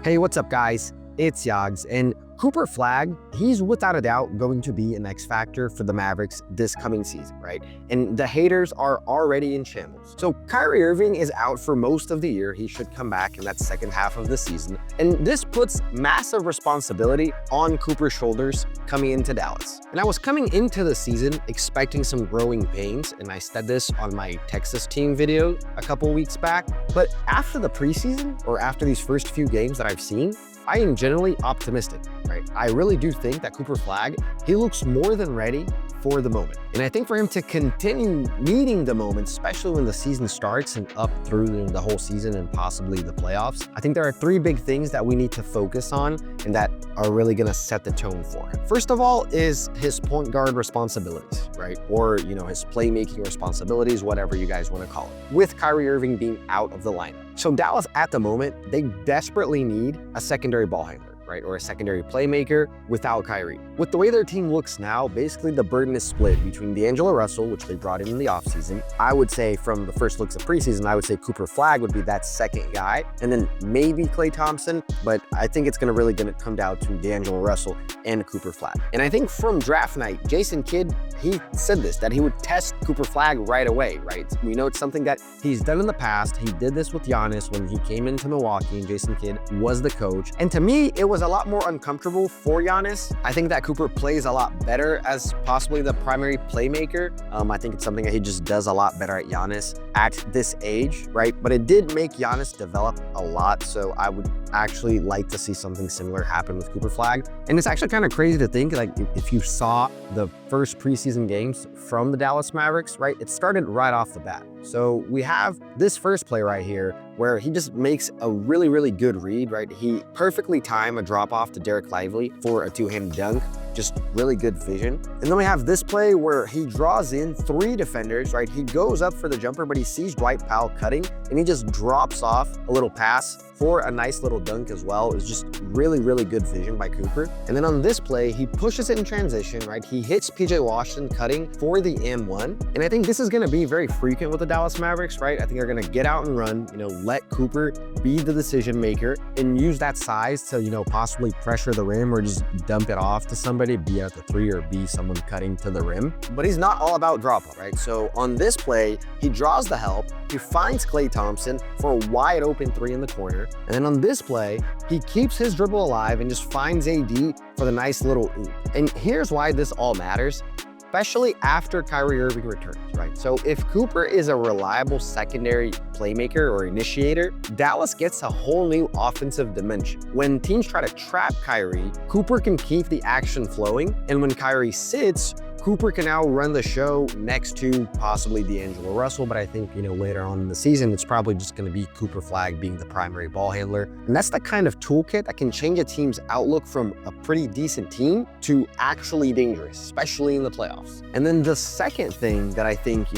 Hey, what's up guys? It's Yags, and Cooper Flagg, he's without a doubt going to be an X factor for the Mavericks this coming season, right? And the haters are already in shambles. So Kyrie Irving is out for most of the year. He should come back in that second half of the season. And this puts massive responsibility on Cooper's shoulders coming into Dallas. And I was coming into the season expecting some growing pains, and I said this on my Texas team video a couple weeks back. But after the preseason, or after these first few games that I've seen, I am generally optimistic, right? I really do think that Cooper Flagg, he looks more than ready for the moment. And I think for him to continue meeting the moment, especially when the season starts and up through the whole season and possibly the playoffs, I think there are three big things that we need to focus on and that are really gonna set the tone for him. First of all is his point guard responsibilities, right? Or, his playmaking responsibilities, whatever you guys wanna call it, with Kyrie Irving being out of the lineup. So Dallas at the moment, they desperately need a secondary ball handler, right? Or a secondary playmaker without Kyrie. With the way their team looks now, basically the burden is split between D'Angelo Russell, which they brought in the offseason. I would say from the first looks of preseason, I would say Cooper Flagg would be that second guy, and then maybe Klay Thompson, but I think it's really gonna come down to D'Angelo Russell and Cooper Flagg. And I think from draft night, Jason Kidd, he said this, that he would test Cooper Flagg right away, right? We know it's something that he's done in the past. He did this with Giannis when he came into Milwaukee and Jason Kidd was the coach. And to me, it was a lot more uncomfortable for Giannis. I think that Cooper plays a lot better as possibly the primary playmaker. I think it's something that he just does a lot better at Giannis at this age, right? But it did make Giannis develop a lot, so I would actually like to see something similar happen with Cooper Flagg. And it's actually kind of crazy to think, like, if you saw the first preseason games from the Dallas Mavericks, right? It started right off the bat. So we have this first play right here where he just makes a really, really good read, right? He perfectly timed a drop off to Derek Lively for a two-handed dunk. Just really good vision. And then we have this play where he draws in three defenders, right? He goes up for the jumper, but he sees Dwight Powell cutting and he just drops off a little pass for a nice little dunk as well. It was just really, really good vision by Cooper. And then on this play, he pushes it in transition, right? He hits PJ Washington cutting for the M1. And I think this is gonna be very frequent with the Dallas Mavericks, right? I think they're gonna get out and run, let Cooper be the decision maker and use that size to, possibly pressure the rim or just dump it off to somebody, be at the three or be someone cutting to the rim. But he's not all about drop-off, right? So on this play, he draws the help, he finds Klay Thompson for a wide open three in the corner. And then on this play, he keeps his dribble alive and just finds AD for the nice little oop. And here's why this all matters, especially after Kyrie Irving returns, right? So if Cooper is a reliable secondary playmaker or initiator, Dallas gets a whole new offensive dimension. When teams try to trap Kyrie, Cooper can keep the action flowing. And when Kyrie sits, Cooper can now run the show next to possibly D'Angelo Russell, but I think, later on in the season, it's probably just gonna be Cooper Flagg being the primary ball handler. And that's the kind of toolkit that can change a team's outlook from a pretty decent team to actually dangerous, especially in the playoffs. And then the second thing that I think,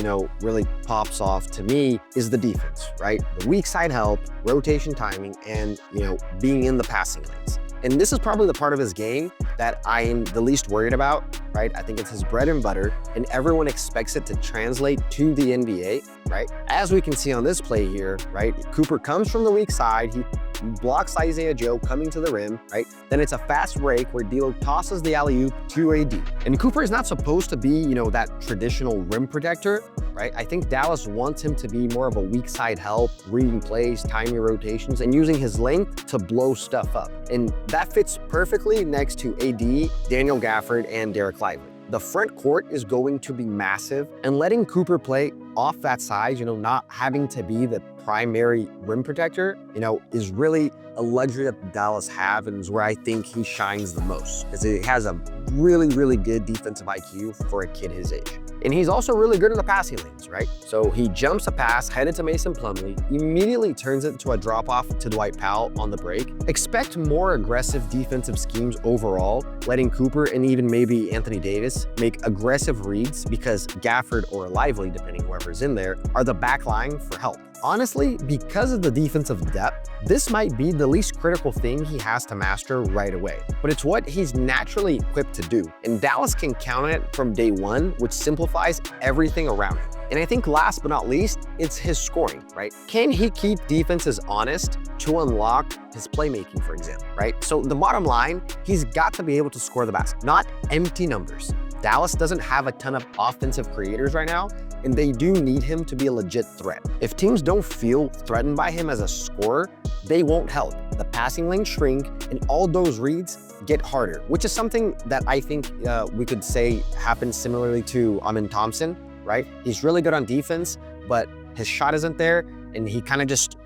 really pops off to me is the defense, right? The weak side help, rotation timing, and, being in the passing lanes. And this is probably the part of his game that I am the least worried about, right? I think it's his bread and butter, and everyone expects it to translate to the NBA, right? As we can see on this play here, right? Cooper comes from the weak side, he blocks Isaiah Joe coming to the rim, right? Then it's a fast break where D'Lo tosses the alley-oop to AD. And Cooper is not supposed to be, that traditional rim protector, right? I think Dallas wants him to be more of a weak side help, reading plays, timing rotations, and using his length to blow stuff up. And that fits perfectly next to AD, Daniel Gafford, and Derek Lively. The front court is going to be massive, and letting Cooper play off that side, not having to be the primary rim protector, is really a luxury that Dallas have, and is where I think he shines the most, because he has a really, really good defensive IQ for a kid his age. And he's also really good in the passing lanes, right? So he jumps a pass, headed to Mason Plumlee, immediately turns it to a drop-off to Dwight Powell on the break. Expect more aggressive defensive schemes overall, letting Cooper and even maybe Anthony Davis make aggressive reads, because Gafford or Lively, depending whoever's in there, are the back line for help. Honestly, because of the defensive depth, this might be the least critical thing he has to master right away. But it's what he's naturally equipped to do, and Dallas can count on it from day one, which simplifies everything around him. And I think last but not least, it's his scoring, right? Can he keep defenses honest to unlock his playmaking, for example, right? So the bottom line, he's got to be able to score the basket, not empty numbers. Dallas doesn't have a ton of offensive creators right now, and they do need him to be a legit threat. If teams don't feel threatened by him as a scorer, they won't help. The passing lanes shrink, and all those reads get harder, which is something that I think we could say happens similarly to Amin Thompson, right? He's really good on defense, but his shot isn't there, and he kind of just,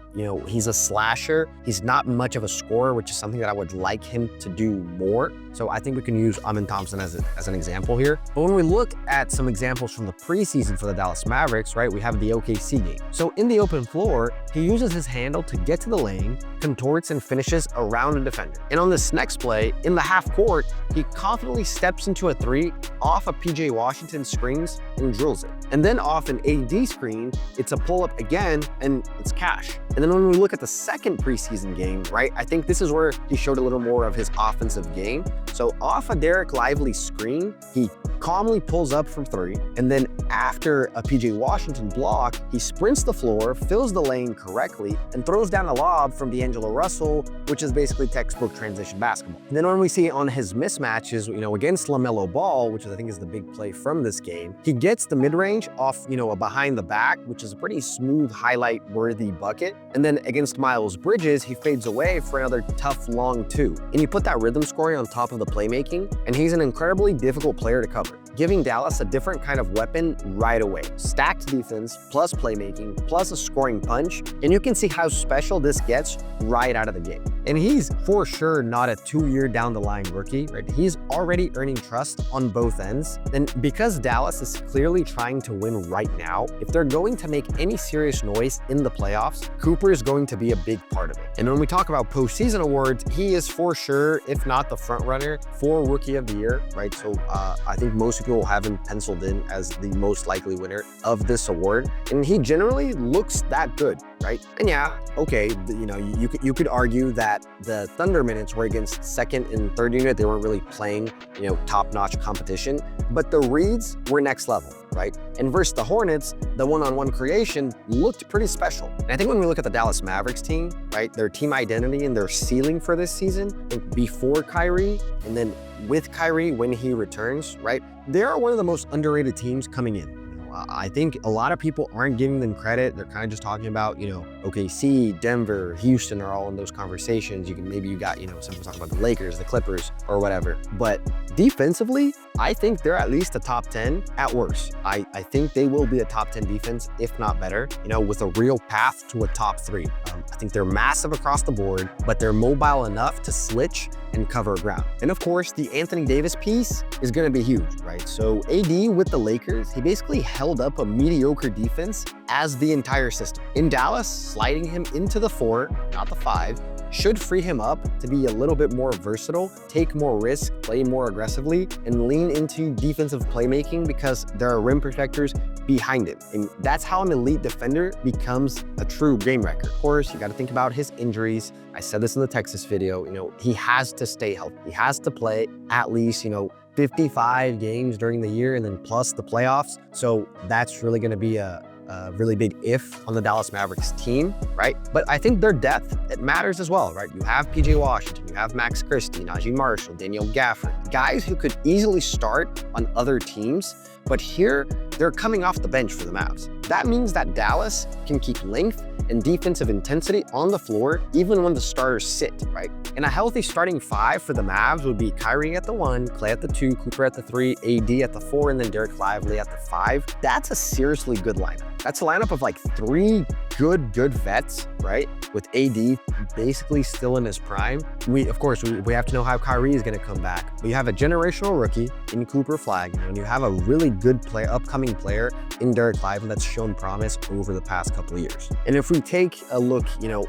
he's a slasher. He's not much of a scorer, which is something that I would like him to do more. So I think we can use Amin Thompson as an example here. But when we look at some examples from the preseason for the Dallas Mavericks, right, we have the OKC game. So in the open floor, he uses his handle to get to the lane, contorts and finishes around a defender. And on this next play, in the half court, he confidently steps into a three off a PJ Washington screens and drills it. And then off an AD screen, it's a pull-up again, and it's cash. And then when we look at the second preseason game, right, I think this is where he showed a little more of his offensive game. So off a Derek Lively screen, he calmly pulls up from three, and then after a PJ Washington block, he sprints the floor, fills the lane correctly, and throws down a lob from D'Angelo Russell, which is basically textbook transition basketball. And then when we see on his mismatches, against LaMelo Ball, which I think is the big play from this game, he gets the mid-range off, a behind the back, which is a pretty smooth highlight-worthy bucket. And then against Miles Bridges, he fades away for another tough long two. And you put that rhythm scoring on top of the playmaking, and he's an incredibly difficult player to cover, giving Dallas a different kind of weapon right away. Stacked defense, plus playmaking, plus a scoring punch, and you can see how special this gets right out of the gate. And he's for sure not a 2-year down the line rookie, right? He's already earning trust on both ends. And because Dallas is clearly trying to win right now, if they're going to make any serious noise in the playoffs, Cooper is going to be a big part of it. And when we talk about postseason awards, he is for sure, if not the front runner for Rookie of the Year, right? So I think most people will have him penciled in as the most likely winner of this award. And he generally looks that good, right? And yeah, okay, you could argue that the Thunder minutes were against second and third unit. They weren't really playing, top-notch competition, but the reads were next level, right? And versus the Hornets, the one-on-one creation looked pretty special. And I think when we look at the Dallas Mavericks team, right, their team identity and their ceiling for this season, I think before Kyrie and then with Kyrie when he returns, right, they are one of the most underrated teams coming in. I think a lot of people aren't giving them credit. They're kind of just talking about, OKC, Denver, Houston are all in those conversations. Maybe you got, someone talking about the Lakers, the Clippers, or whatever. But defensively, I think they're at least a top 10 at worst. I think they will be a top 10 defense, if not better, with a real path to a top 3. I think they're massive across the board, but they're mobile enough to switch and cover ground. And of course, the Anthony Davis piece is going to be huge, right? So AD with the Lakers, he basically held up a mediocre defense as the entire system. In Dallas, sliding him into the 4, not the 5, should free him up to be a little bit more versatile, take more risk, play more aggressively, and lean into defensive playmaking because there are rim protectors behind him. And that's how an elite defender becomes a true game wrecker. Of course, you got to think about his injuries. I said this in the Texas video, he has to stay healthy. He has to play at least, 55 games during the year and then plus the playoffs. So that's really going to be a really big if on the Dallas Mavericks team, right? But I think their depth, it matters as well, right? You have PJ Washington, you have Max Christie, Najee Marshall, Daniel Gafford, guys who could easily start on other teams, but here they're coming off the bench for the Mavs. That means that Dallas can keep length and defensive intensity on the floor even when the starters sit, right? And a healthy starting 5 for the Mavs would be Kyrie at the 1, Klay at the 2, Cooper at the 3, AD at the 4, and then Derek Lively at the 5. That's a seriously good lineup. That's a lineup of like 3 good vets, right? With AD basically still in his prime. Of course, we have to know how Kyrie is going to come back. But you have a generational rookie in Cooper Flagg, and you have a really good upcoming player in Derek Lively that's shown promise over the past couple of years. And if we take a look,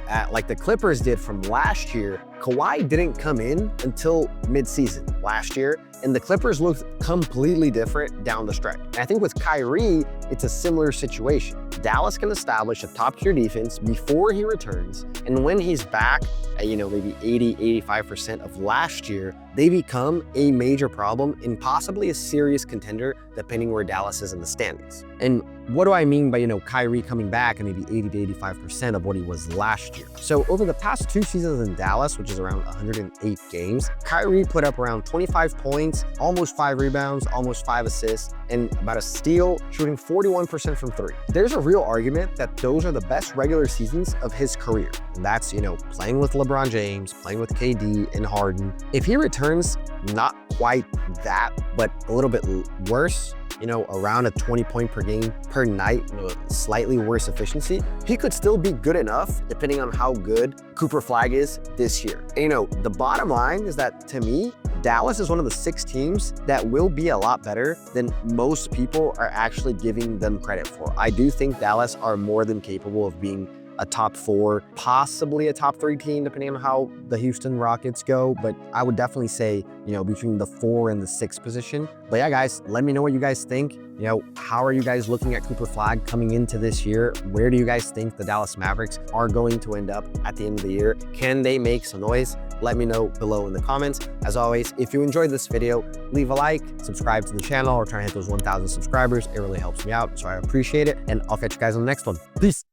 at like the Clippers did from last year, Kawhi didn't come in until mid-season last year, and the Clippers looked completely different down the stretch. And I think with Kyrie, it's a similar situation. Dallas can establish a top-tier defense before he returns, and when he's back at, maybe 80, 85% of last year, they become a major problem and possibly a serious contender depending where Dallas is in the standings. And what do I mean by, Kyrie coming back and maybe 80 to 85% of what he was last year? So over the past 2 seasons in Dallas, which is around 108 games, Kyrie put up around 25 points, almost 5 rebounds, almost 5 assists, and about a steal, shooting 41% from 3. There's a real argument that those are the best regular seasons of his career. And that's, playing with LeBron James, playing with KD and Harden. If he returns not quite that, but a little bit worse, around a 20 point per game per night, slightly worse efficiency, he could still be good enough depending on how good Cooper Flagg is this year. And, the bottom line is that, to me, Dallas is one of the 6 teams that will be a lot better than most people are actually giving them credit for. I do think Dallas are more than capable of being a top 4, possibly a top 3 team, depending on how the Houston Rockets go. But I would definitely say, between the 4 and the 6 position. But yeah, guys, let me know what you guys think. How are you guys looking at Cooper Flagg coming into this year? Where do you guys think the Dallas Mavericks are going to end up at the end of the year? Can they make some noise? Let me know below in the comments. As always, if you enjoyed this video, leave a like, subscribe to the channel, or try to hit those 1,000 subscribers. It really helps me out, so I appreciate it. And I'll catch you guys on the next one. Peace.